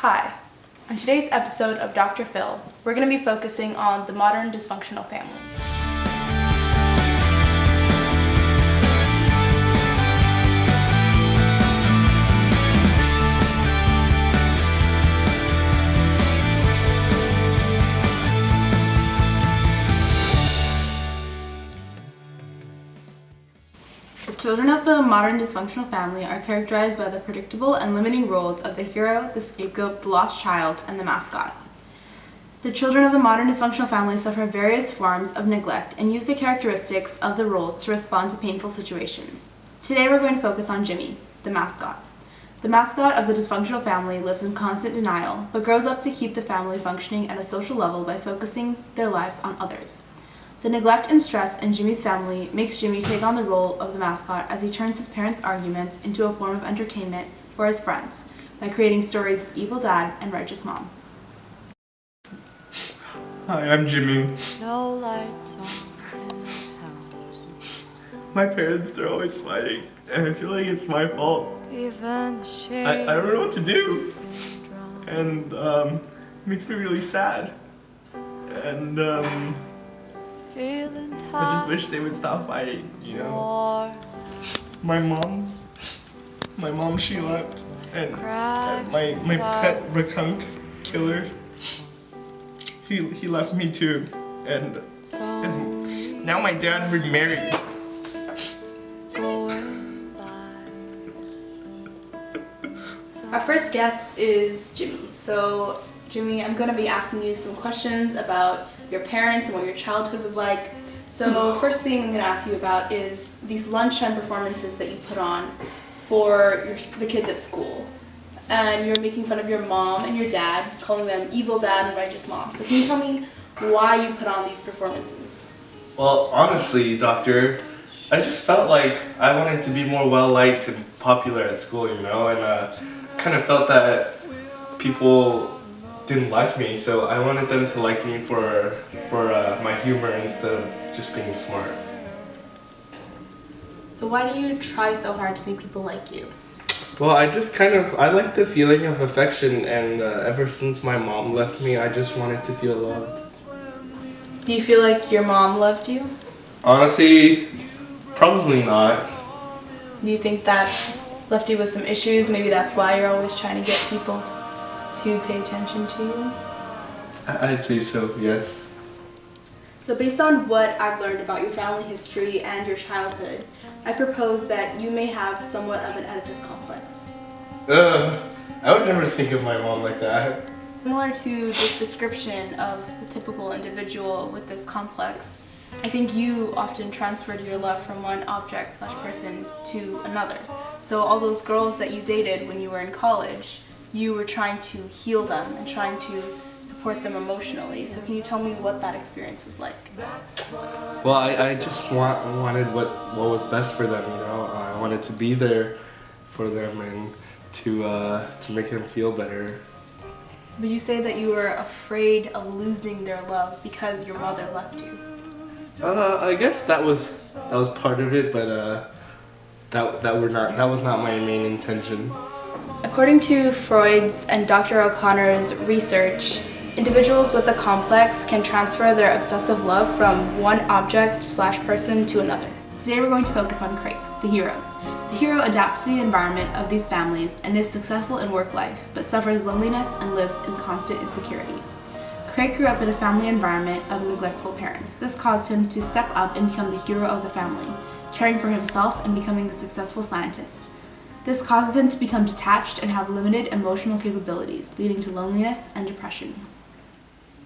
Hi. On today's episode of Dr. Phil, we're going to be focusing on the modern dysfunctional family. The children of the modern dysfunctional family are characterized by the predictable and limiting roles of the hero, the scapegoat, the lost child, and the mascot. The children of the modern dysfunctional family suffer various forms of neglect and use the characteristics of the roles to respond to painful situations. Today we're going to focus on Jimmy, the mascot. The mascot of the dysfunctional family lives in constant denial, but grows up to keep the family functioning at a social level by focusing their lives on others. The neglect and stress in Jimmy's family makes Jimmy take on the role of the mascot as he turns his parents' arguments into a form of entertainment for his friends by creating stories of evil dad and righteous mom. Hi, I'm Jimmy. No lights on in the house. My parents, they're always fighting, and I feel like it's my fault. Even the shade I don't know what to do, and it makes me really sad. And feeling I just wish they would stop fighting, you know? tired. My mom, she left, and my pet raccoon killer, he left me too, and now my dad remarried. Our first guest is Jimmy. So, Jimmy, I'm going to be asking you some questions about your parents and what your childhood was like. So, first thing I'm going to ask you about is these lunchtime performances that you put on for the kids at school. And you're making fun of your mom and your dad, calling them evil dad and righteous mom. So, can you tell me why you put on these performances? Well, honestly, Doctor, I just felt like I wanted to be more well-liked and popular at school, you know, and kind of felt that people didn't like me, so I wanted them to like me for my humor instead of just being smart. So why do you try so hard to make people like you? Well, I like the feeling of affection, and ever since my mom left me, I just wanted to feel loved. Do you feel like your mom loved you? Honestly, probably not. Do you think that left you with some issues? Maybe that's why you're always trying to get people to pay attention to you? I'd say so, yes. So based on what I've learned about your family history and your childhood, I propose that you may have somewhat of an Oedipus complex. I would never think of my mom like that. Similar to this description of the typical individual with this complex, I think you often transferred your love from one object/person to another. So all those girls that you dated when you were in college, you were trying to heal them and trying to support them emotionally. So can you tell me what that experience was like? Well, I just wanted what was best for them, you know. I wanted to be there for them and to make them feel better. Would you say that you were afraid of losing their love because your mother left you? I guess that was part of it, but that was not my main intention. According to Freud's and Dr. O'Connor's research, individuals with a complex can transfer their obsessive love from one object/person to another. Today we're going to focus on Crake, the hero. The hero adapts to the environment of these families and is successful in work life, but suffers loneliness and lives in constant insecurity. Crake grew up in a family environment of neglectful parents. This caused him to step up and become the hero of the family, caring for himself and becoming a successful scientist. This causes him to become detached and have limited emotional capabilities, leading to loneliness and depression.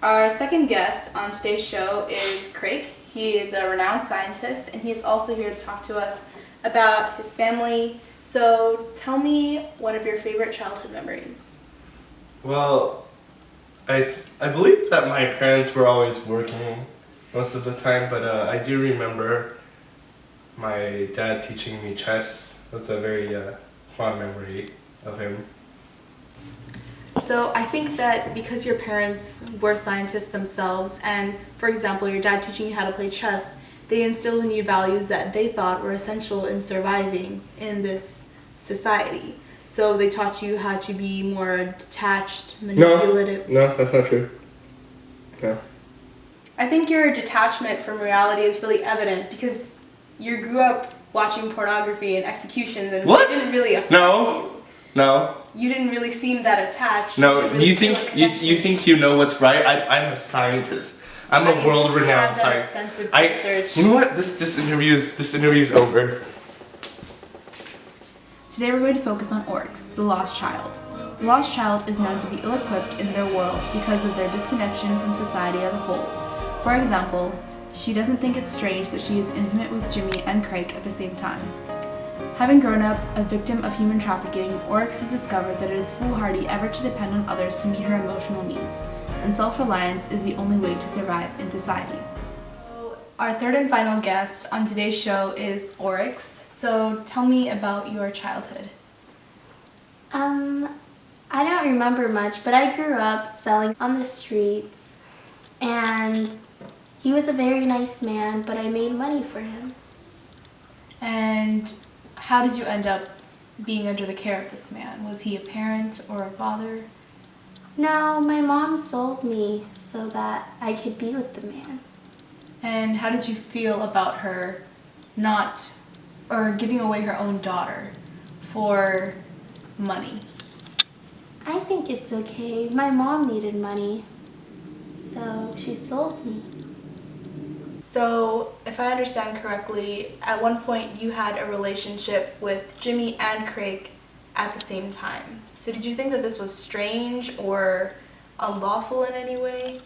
Our second guest on today's show is Crake. He is a renowned scientist, and he is also here to talk to us about his family. So tell me one of your favorite childhood memories. Well, I believe that my parents were always working most of the time, but I do remember my dad teaching me chess. That's a very fond memory of him. So I think that because your parents were scientists themselves, and for example, your dad teaching you how to play chess, they instilled in you values that they thought were essential in surviving in this society. So they taught you how to be more detached, manipulative. No, that's not true. No. I think your detachment from reality is really evident because you grew up watching pornography and executions and What? it didn't really affect No. you. No. You didn't really seem that attached. No. didn't Do you really think feel a connection. you think you know what's right? I'm a scientist. I'm a world-renowned scientist. Extensive research. You know what? This interview's over. Today we're going to focus on Oryx, the lost child. The lost child is known to be ill-equipped in their world because of their disconnection from society as a whole. For example, she doesn't think it's strange that she is intimate with Jimmy and Crake at the same time. Having grown up a victim of human trafficking, Oryx has discovered that it is foolhardy ever to depend on others to meet her emotional needs, and self-reliance is the only way to survive in society. So, our third and final guest on today's show is Oryx. So tell me about your childhood. I don't remember much, but I grew up selling on the streets, and he was a very nice man, but I made money for him. And how did you end up being under the care of this man? Was he a parent or a father? No, my mom sold me so that I could be with the man. And how did you feel about her giving away her own daughter for money? I think it's okay. My mom needed money, so she sold me. So, if I understand correctly, at one point you had a relationship with Jimmy and Crake at the same time. So did you think that this was strange or unlawful in any way?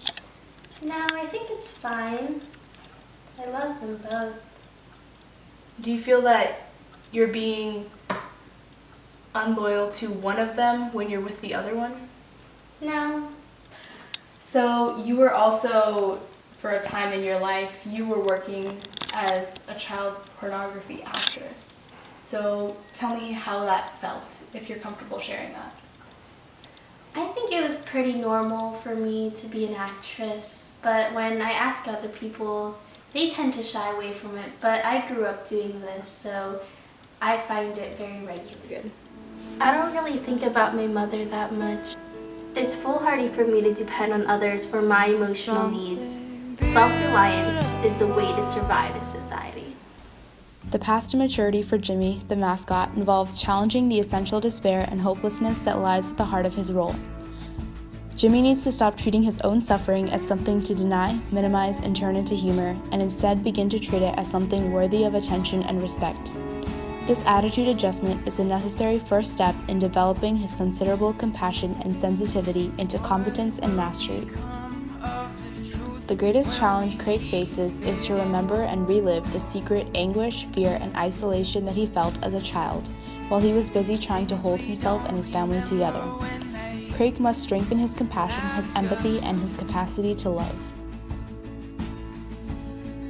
No, I think it's fine. I love them both. Do you feel that you're being unloyal to one of them when you're with the other one? No. So you were also, for a time in your life, you were working as a child pornography actress. So tell me how that felt, if you're comfortable sharing that. I think it was pretty normal for me to be an actress, but when I ask other people, they tend to shy away from it, but I grew up doing this, so I find it very regular. Good. I don't really think about my mother that much. It's foolhardy for me to depend on others for my emotional needs. Self-reliance is the way to survive in society. The path to maturity for Jimmy, the mascot, involves challenging the essential despair and hopelessness that lies at the heart of his role. Jimmy needs to stop treating his own suffering as something to deny, minimize, and turn into humor, and instead begin to treat it as something worthy of attention and respect. This attitude adjustment is a necessary first step in developing his considerable compassion and sensitivity into competence and mastery. The greatest challenge Crake faces is to remember and relive the secret anguish, fear, and isolation that he felt as a child, while he was busy trying to hold himself and his family together. Crake must strengthen his compassion, his empathy, and his capacity to love.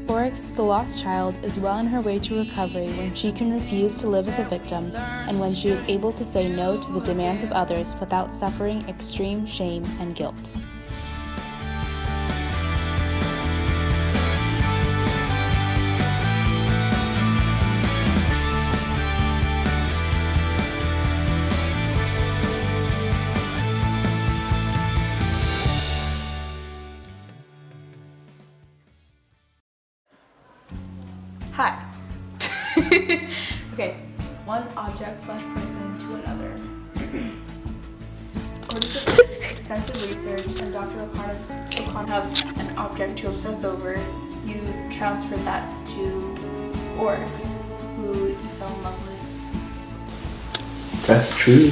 Oryx, the lost child, is well on her way to recovery when she can refuse to live as a victim and when she is able to say no to the demands of others without suffering extreme shame and guilt. Hi. Okay, one object/person to another. According to extensive research and Dr. O'Connor's have an object to obsess over, you transferred that to Oryx, who you fell in love with. That's true.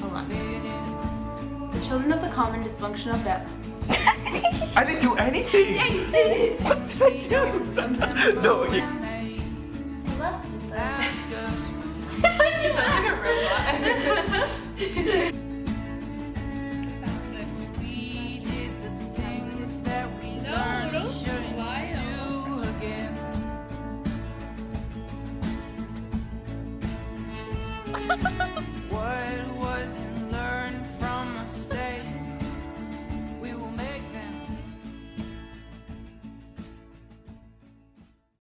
Hold on. The children of the common dysfunctional I didn't do anything. Yeah, you did. What did I do? No. I love that. You sound like a robot. No, don't lie. What was